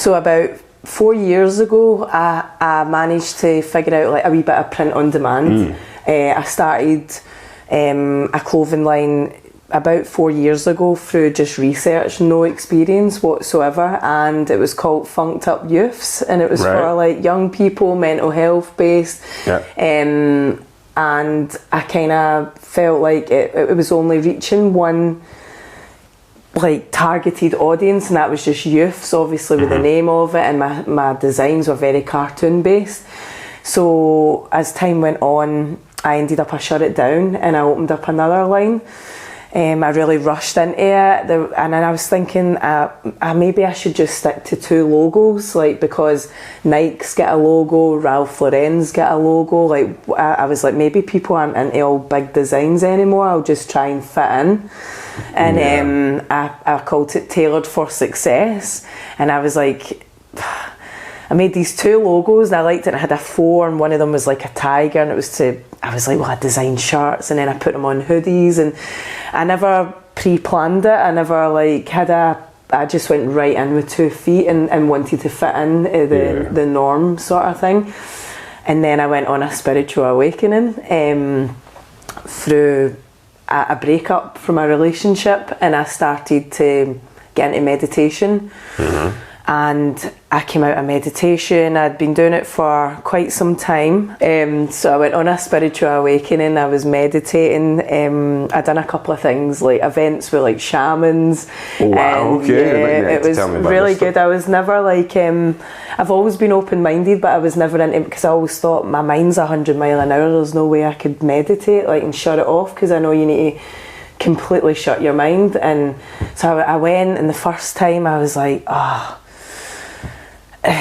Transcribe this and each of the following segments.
So about 4 years ago, I managed to figure out like a wee bit of print on demand. I started a clothing line about 4 years ago through just research, no experience whatsoever, and it was called Funked Up Youths, and it was for like young people, mental health based. And I kind of felt like it was only reaching one like targeted audience, and that was just youths, obviously with the name of it, and my designs were very cartoon based. So as time went on, I ended up, I shut it down and I opened up another line. I really rushed into it, and then I was thinking maybe I should just stick to 2 logos, like, because Nike's get a logo, Ralph Lauren's get a logo. Like, I was like, maybe people aren't into all big designs anymore, I'll just try and fit in. And I called it Tailored for Success, and I was like, I made these 2 logos and I liked it. I had a 4 and one of them was like a tiger, and I was like, well, I designed shirts and then I put them on hoodies, and I never pre-planned it. I never like I just went right in with 2 feet and wanted to fit in the norm sort of thing. And then I went on a spiritual awakening through a breakup from a relationship, and I started to get into meditation. And I came out of meditation. I'd been doing it for quite some time. So I went on a spiritual awakening. I was meditating. I'd done a couple of things, like events with like shamans. Oh, wow, okay. Yeah, it was really good. I was never like, I've always been open-minded, but I was never into it because I always thought my mind's 100 mile an hour. There's no way I could meditate like and shut it off, because I know you need to completely shut your mind. And so I went, and the first time I was like,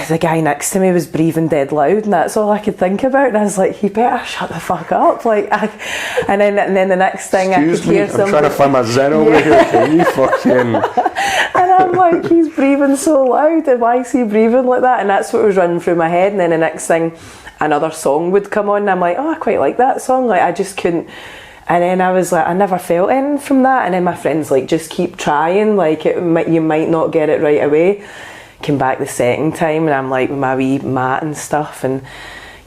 the guy next to me was breathing dead loud, and that's all I could think about. And I was like, he better shut the fuck up. Like, and then the next thing I could hear somebody. I'm trying to find my zen over here. Can you fucking? And I'm like, he's breathing so loud, and why is he breathing like that? And that's what was running through my head. And then the next thing, another song would come on, and I'm like, oh, I quite like that song. Like, I just couldn't. And then I was like, I never felt anything from that. And then my friends like, just keep trying. Like, you might not get it right away. Came back the second time, and I'm like with my wee mat and stuff and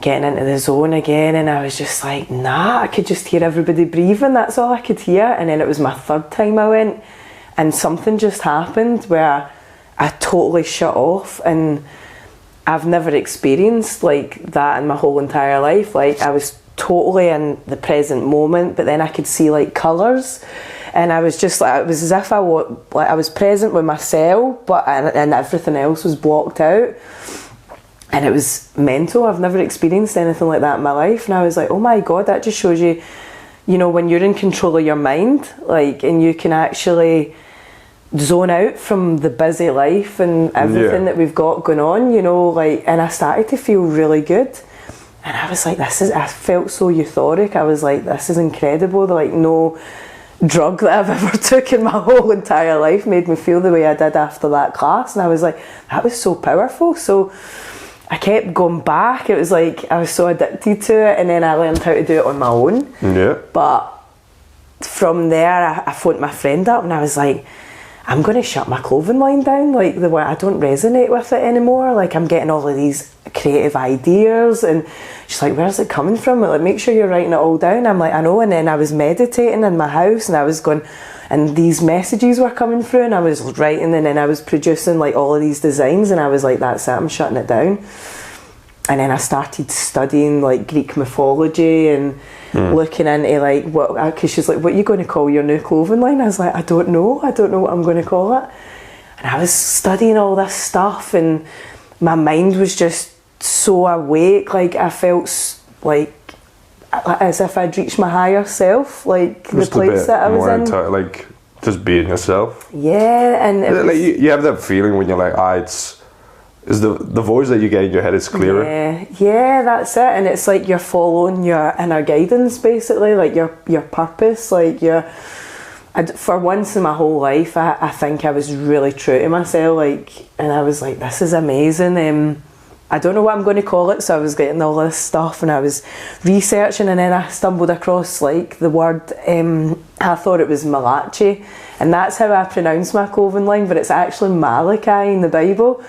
getting into the zone again, and I was just like, nah, I could just hear everybody breathing, that's all I could hear. And then it was my third time I went, and something just happened where I totally shut off, and I've never experienced like that in my whole entire life. Like, I was totally in the present moment, but then I could see like colours. And I was just like, it was as if I was present with myself, but and everything else was blocked out. And it was mental. I've never experienced anything like that in my life. And I was like, oh my God, that just shows you, when you're in control of your mind, like, and you can actually zone out from the busy life and everything that we've got going on, like, and I started to feel really good. And I was like, I felt so euphoric. I was like, this is incredible. Like, no drug that I've ever took in my whole entire life made me feel the way I did after that class. And I was like, that was so powerful. So I kept going back. It was like I was so addicted to it, and then I learned how to do it on my own. But from there I phoned my friend up, and I was like, I'm going to shut my clothing line down. Like, I don't resonate with it anymore. Like, I'm getting all of these creative ideas, and she's like, where's it coming from? Like, make sure you're writing it all down. I'm like, I know. And then I was meditating in my house, and I was going, and these messages were coming through, and I was writing, and then I was producing like all of these designs, and I was like, that's it, I'm shutting it down. And then I started studying like Greek mythology and looking into like because she's like, what are you going to call your new clothing line? I was like, I don't know what I'm going to call it. And I was studying all this stuff, and my mind was just so awake. Like, I felt like as if I'd reached my higher self, like just the place that I was in. Like, just being yourself. Yeah, and like you have that feeling when you're like, is the voice that you get in your head is clearer. Yeah, that's it. And it's like you're following your inner guidance, basically, like your purpose. Like, for once in my whole life, I think I was really true to myself. Like, and I was like, this is amazing. I don't know what I'm going to call it. So I was getting all this stuff, and I was researching, and then I stumbled across like the word. I thought it was Malachi, and that's how I pronounce my clothing line, but it's actually Malachi in the Bible.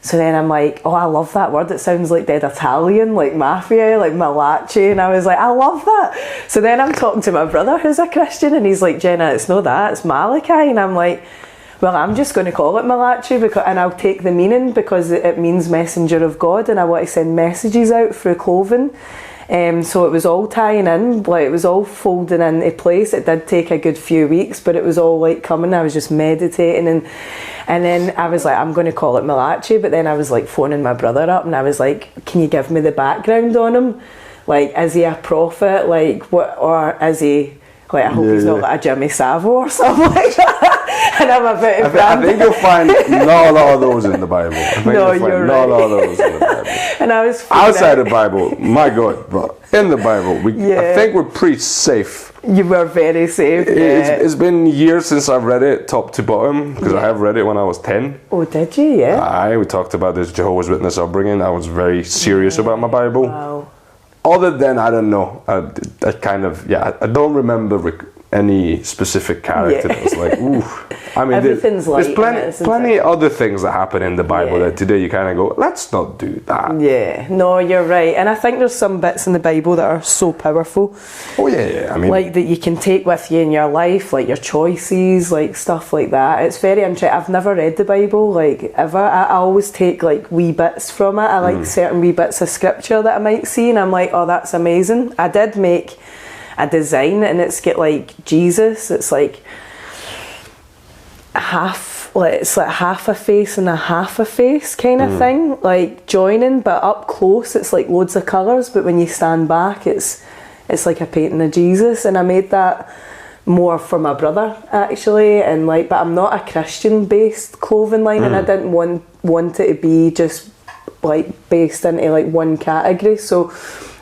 So then I'm like, oh, I love that word. It sounds like dead Italian, like mafia, like Malachi. And I was like, I love that. So then I'm talking to my brother who's a Christian, and he's like, Jenna, it's not that, it's Malachi. And I'm like, well, I'm just going to call it Malachi, and I'll take the meaning because it means messenger of God, and I want to send messages out through clothing. So it was all tying in, like it was all folding into place. It did take a good few weeks, but it was all like coming. I was just meditating, and then I was like, I'm going to call it Malachi. But then I was like phoning my brother up, and I was like, can you give me the background on him? Like, is he a prophet? Like, what, or is he, like, I hope he's not like a Jimmy Savile or something like that. And I'm a bit I think you'll find not a lot of those in the Bible. I think No, you'll find you're not a right. lot of those in the Bible. And I was Outside the Bible, my God, but in the Bible, I think we're pretty safe. You were very safe. It's been years since I've read it top to bottom, because I have read it when I was 10. Oh, did you? Yeah. We talked about this Jehovah's Witness upbringing. I was very serious about my Bible. Wow. Other than, I don't know, I kind of, I don't remember any specific character that was like, ooh. I mean, Everything's there's light, plenty other things that happen in the Bible that today you kind of go, let's not do that. Yeah, no, you're right. And I think there's some bits in the Bible that are so powerful. Oh, yeah. I mean, like that you can take with you in your life, like your choices, like stuff like that. It's very interesting. I've never read the Bible, like, ever. I always take, like, wee bits from it. I like certain wee bits of scripture that I might see, and I'm like, oh, that's amazing. I did make a design, and it's got, like, Jesus. It's like half a face and a half a face kind of thing, like joining, but up close it's like loads of colours, but when you stand back it's like a painting of Jesus. And I made that more for my brother actually, and like, but I'm not a Christian based clothing line, and I didn't want it to be just like based into like one category. So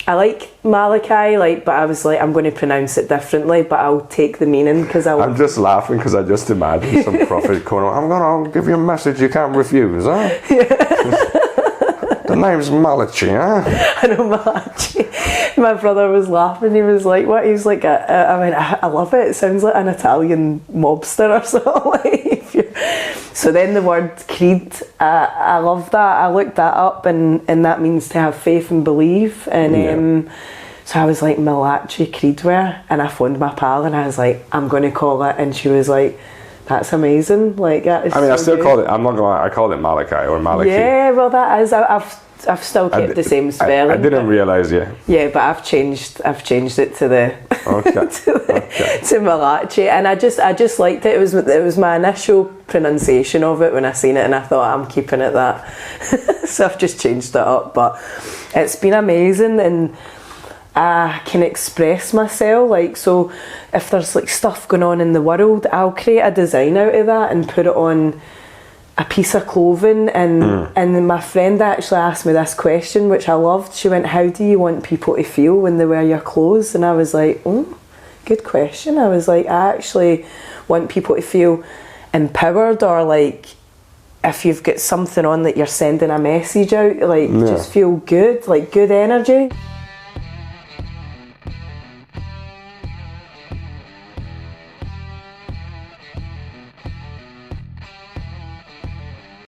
I like Malachi, like, but I was like, I'm going to pronounce it differently, but I'll take the meaning because I'm just laughing because I just imagine some prophet going, I'll give you a message you can't refuse, huh? The name's Malachi, huh? I know, Malachi. My brother was laughing. He was like, what? He was like, I mean, I love it. It sounds like an Italian mobster or something. So then the word creed, I love that. I looked that up, and that means to have faith and believe. And so I was like, Malachi Creed Wear, and I phoned my pal, and I was like, I'm going to call it. And she was like, that's amazing. Like, that is. I mean, I still call it. I'm not gonna lie. I called it Malachi or Malachi. Yeah, well, that is. I've still kept the same spelling. I didn't realise, Yeah, but I've changed it to the to Malachi, and I just liked it. It was my initial pronunciation of it when I seen it, and I thought, I'm keeping it that. So I've just changed it up, but it's been amazing, and I can express myself. Like, so if there's like stuff going on in the world, I'll create a design out of that and put it on a piece of clothing, and my friend actually asked me this question, which I loved. She went, how do you want people to feel when they wear your clothes? And I was like, oh, good question. I was like, I actually want people to feel empowered, or like if you've got something on that you're sending a message out, like just feel good, like good energy.